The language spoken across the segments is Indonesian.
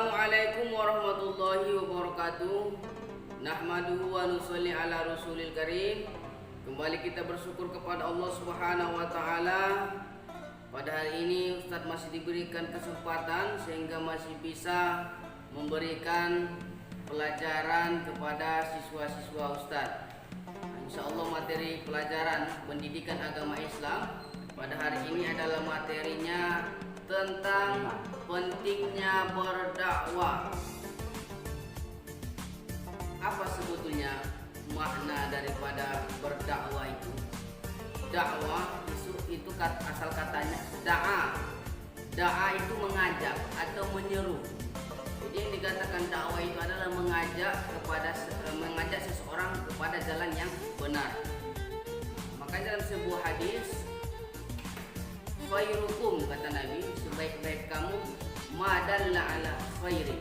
Assalamualaikum warahmatullahi wabarakatuh. Nahmaduhu wa nusalli ala rasulil karim. Kembali kita bersyukur kepada Allah Subhanahu wa taala. Pada hari ini Ustadz masih diberikan kesempatan sehingga masih bisa memberikan pelajaran kepada siswa-siswa Ustadz. Insya Allah materi pelajaran pendidikan agama Islam pada hari ini adalah materinya tentang pentingnya berdakwah. Apa sebetulnya makna daripada berdakwah itu? Dakwah itu asal katanya da'a. Da'a itu mengajak atau menyeru. Jadi yang dikatakan dakwah itu adalah mengajak seseorang kepada jalan yang benar. Makanya dalam sebuah hadis, khairukum, kata Nabi, sebaik-baik kamu madalla ala khairi.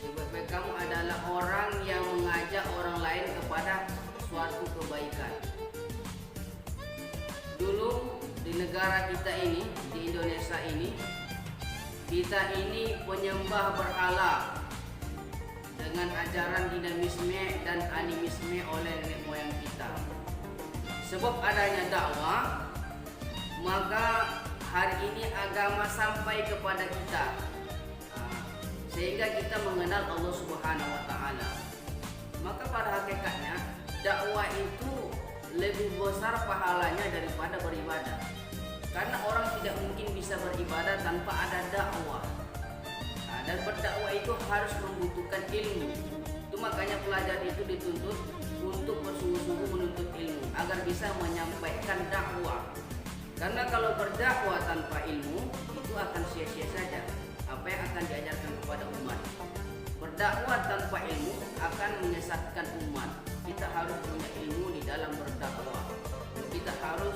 Sebaik-baik kamu adalah orang yang mengajak orang lain kepada suatu kebaikan. Dulu di negara kita ini, di Indonesia ini, kita ini penyembah berhala dengan ajaran dinamisme dan animisme oleh nenek moyang kita. Sebab adanya dakwah, maka hari ini agama sampai kepada kita, sehingga kita mengenal Allah Subhanahu wa taala. Maka pada hakikatnya dakwah itu lebih besar pahalanya daripada beribadah. Karena orang tidak mungkin bisa beribadah tanpa ada dakwah. Dan berdakwah itu harus membutuhkan ilmu. Itu makanya pelajar itu dituntut untuk bersungguh-sungguh menuntut ilmu agar bisa menyampaikan dakwah. Karena kalau berdakwah tanpa ilmu itu akan sia-sia saja apa yang akan diajarkan kepada umat. Berdakwah tanpa ilmu akan menyesatkan umat. Kita harus punya ilmu di dalam berdakwah. Kita harus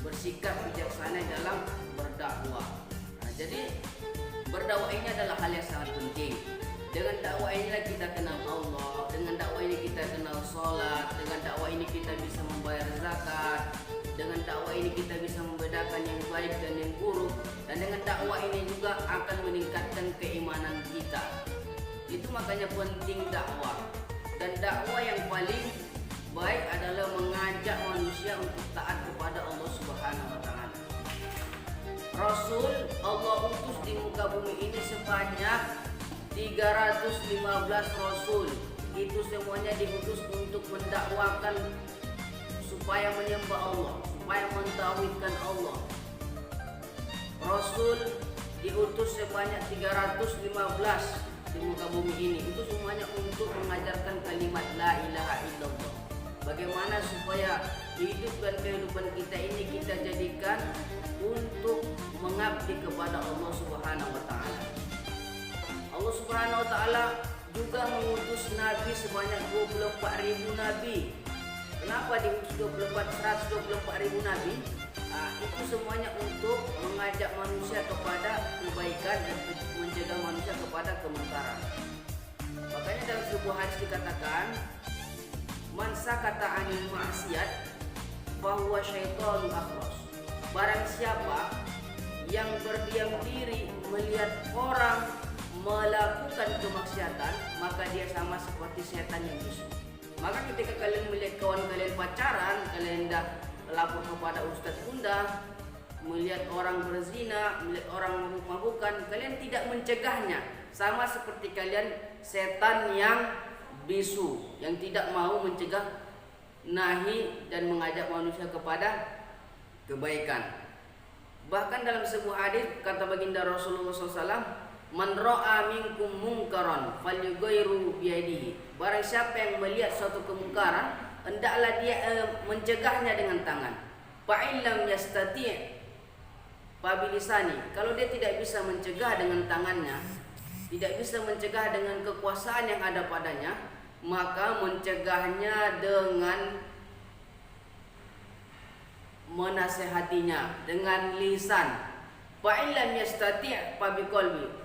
bersikap bijaksana dalam berdakwah. Jadi berdakwah ini adalah hal yang sangat penting. Dengan dakwah inilah kita kenal Allah. Dengan dakwah ini kita kenal sholat. Dengan dakwah ini kita bisa membayar zakat. Dengan dakwah ini kita bisa membedakan yang baik dan yang buruk. Dan dengan dakwah ini juga akan meningkatkan keimanan kita. Itu makanya penting dakwah. Dan dakwah yang paling baik adalah mengajak manusia untuk taat kepada Allah Subhanahu wa taala. Rasul Allah utus di muka bumi ini sebanyak 315 rasul. Itu semuanya diutus untuk mendakwakan supaya menyembah Allah, supaya mentauhidkan Allah. Rasul diutus sebanyak 315 di muka bumi ini. Itu semuanya untuk mengajarkan kalimat la ilaha illallah. Bagaimana supaya hidup dan kehidupan kita ini kita jadikan untuk mengabdi kepada Allah Subhanahu wa taala. Allah Subhanahu wa taala juga mengutus nabi sebanyak 24.000 nabi. Kenapa diutus 124.000 nabi? Itu semuanya untuk mengajak manusia kepada kebaikan dan mencegah manusia kepada kemungkaran. Makanya dalam sebuah hadis dikatakan, man sakata 'anil ma'siyat fa huwa syaitonun akhras. Barang siapa yang berdiam diri melihat orang melakukan kemaksiatan, maka dia sama seperti setan yang bisu. Maka ketika kalian melihat kawan kalian pacaran, kalian dah lapor kepada ustadz bunda, melihat orang berzina, melihat orang mabuk-mabukan, kalian tidak mencegahnya. Sama seperti kalian setan yang bisu, yang tidak mau mencegah nahi dan mengajak manusia kepada kebaikan. Bahkan dalam sebuah hadis kata baginda Rasulullah SAW, man ra'a minkum munkaran falyughayyirhu biyadihi. Barang siapa yang melihat suatu kemungkaran, hendaklah dia mencegahnya dengan tangan. Fa illam yastati' fa bilisani. Kalau dia tidak bisa mencegah dengan tangannya, tidak bisa mencegah dengan kekuasaan yang ada padanya, maka mencegahnya dengan menasehatinya dengan lisan. Fa illam yastati' fa biqalbi.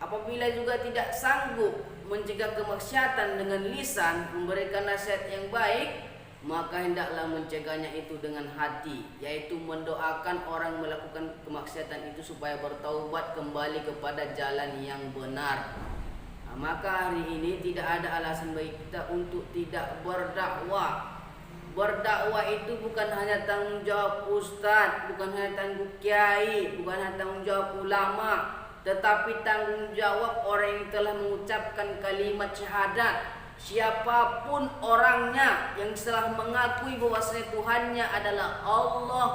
Apabila juga tidak sanggup mencegah kemaksiatan dengan lisan, memberikan nasihat yang baik, maka hendaklah mencegahnya itu dengan hati, yaitu mendoakan orang melakukan kemaksiatan itu supaya bertaubat kembali kepada jalan yang benar. Maka hari ini tidak ada alasan bagi kita untuk tidak berdakwah. Berdakwah itu bukan hanya tanggung jawab ustadz, bukan hanya tanggung kiai, bukan hanya tanggung jawab ulama, tetapi tanggung jawab orang yang telah mengucapkan kalimat syahadat. Siapapun orangnya yang telah mengakui bahwasanya Tuhannya adalah Allah,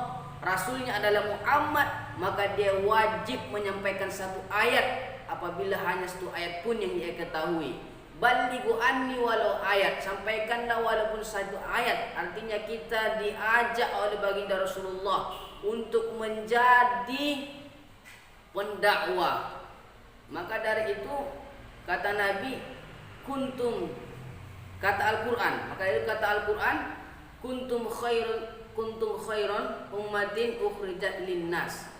Rasulnya adalah Muhammad, maka dia wajib menyampaikan satu ayat, apabila hanya satu ayat pun yang dia ketahui. Balighu anni walau ayat, sampaikanlah walaupun satu ayat. Artinya kita diajak oleh baginda Rasulullah untuk menjadi pendakwah. Maka dari itu kata Nabi, kata Al-Quran, maka itu kata Al-Quran, kuntum khairan ummatin ukhrijat linnas.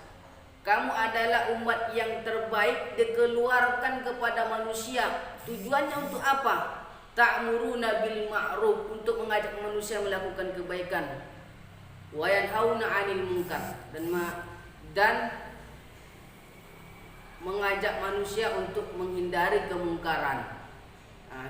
Kamu adalah umat yang terbaik dikeluarkan kepada manusia. Tujuannya untuk apa? Ta'muruna bil ma'ruf, untuk mengajak manusia melakukan kebaikan. Wa yanhauna 'anil munkar, dan mengajak manusia untuk menghindari kemungkaran.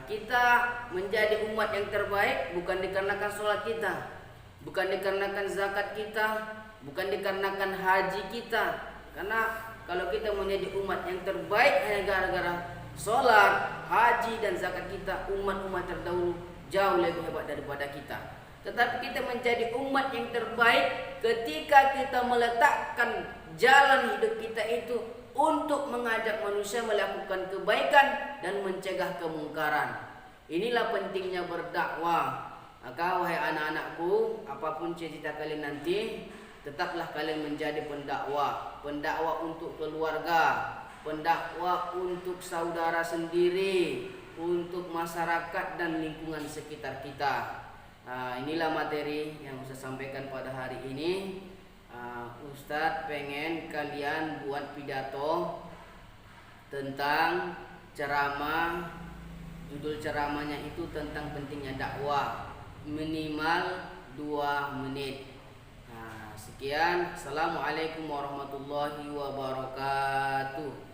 Kita menjadi umat yang terbaik bukan dikarenakan sholat kita, bukan dikarenakan zakat kita, bukan dikarenakan haji kita. Karena kalau kita menjadi umat yang terbaik hanya gara-gara sholat, haji dan zakat kita, umat-umat terdahulu jauh lebih hebat daripada kita. Tetapi kita menjadi umat yang terbaik ketika kita meletakkan jalan hidup kita itu untuk mengajak manusia melakukan kebaikan dan mencegah kemungkaran. Inilah pentingnya berdakwah. Maka wahai anak-anakku, apapun cita-cita kalian nanti, tetaplah kalian menjadi pendakwah. Pendakwah untuk keluarga, pendakwah untuk saudara sendiri, untuk masyarakat dan lingkungan sekitar kita. Inilah materi yang saya sampaikan pada hari ini. Ustadz pengen kalian buat pidato tentang ceramah. Judul ceramahnya itu tentang pentingnya dakwah, minimal 2 menit. Sekian. Assalamualaikum warahmatullahi wabarakatuh.